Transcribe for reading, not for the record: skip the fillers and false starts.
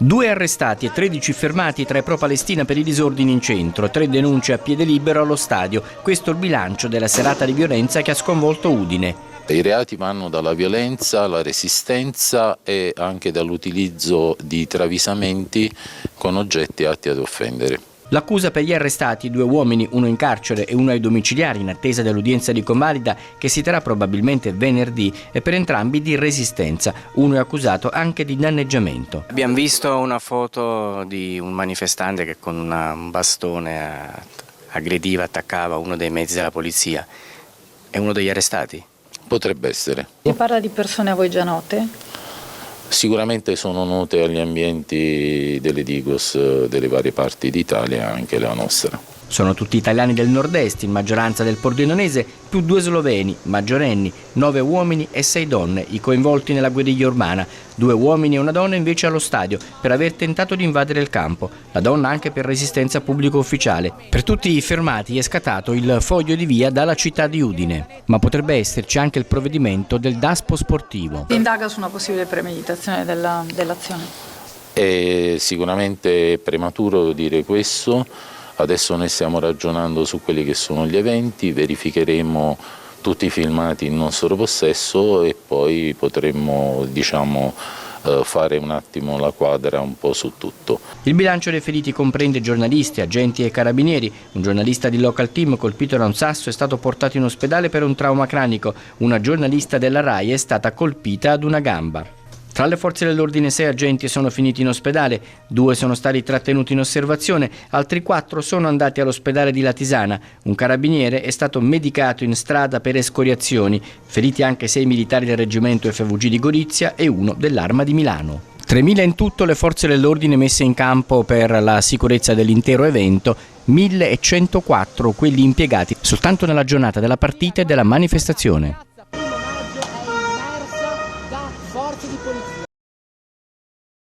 2 arrestati e 13 fermati tra i pro-Palestina per i disordini in centro, 3 denunce a piede libero allo stadio. Questo è il bilancio della serata di violenza che ha sconvolto Udine. I reati vanno dalla violenza alla resistenza e anche dall'utilizzo di travisamenti con oggetti atti ad offendere. L'accusa per gli arrestati, 2 uomini, uno in carcere e uno ai domiciliari in attesa dell'udienza di convalida che si terrà probabilmente venerdì, e per entrambi di resistenza. Uno è accusato anche di danneggiamento. Abbiamo visto una foto di un manifestante che con un bastone aggrediva, attaccava uno dei mezzi della polizia. È uno degli arrestati? Potrebbe essere. Si parla di persone a voi già note? Sicuramente sono note agli ambienti delle Digos delle varie parti d'Italia, anche la nostra. Sono tutti italiani del nord-est, in maggioranza del Pordenonese, più 2 sloveni, maggiorenni, 9 uomini e 6 donne, i coinvolti nella guerriglia urbana. 2 uomini e una donna invece allo stadio, per aver tentato di invadere il campo. La donna anche per resistenza pubblico ufficiale. Per tutti i fermati è scattato il foglio di via dalla città di Udine. Ma potrebbe esserci anche il provvedimento del DASPO sportivo. Si indaga su una possibile premeditazione dell'azione? È sicuramente prematuro dire questo. Adesso noi stiamo ragionando su quelli che sono gli eventi, verificheremo tutti i filmati in nostro possesso e poi potremmo, fare un attimo la quadra un po' su tutto. Il bilancio dei feriti comprende giornalisti, agenti e carabinieri. Un giornalista di Local Team colpito da un sasso è stato portato in ospedale per un trauma cranico. Una giornalista della RAI è stata colpita ad una gamba. Tra le forze dell'ordine 6 agenti sono finiti in ospedale, 2 sono stati trattenuti in osservazione, altri 4 sono andati all'ospedale di Latisana. Un carabiniere è stato medicato in strada per escoriazioni, feriti anche 6 militari del reggimento FVG di Gorizia e 1 dell'Arma di Milano. 3.000 in tutto le forze dell'ordine messe in campo per la sicurezza dell'intero evento, 1.104 quelli impiegati soltanto nella giornata della partita e della manifestazione.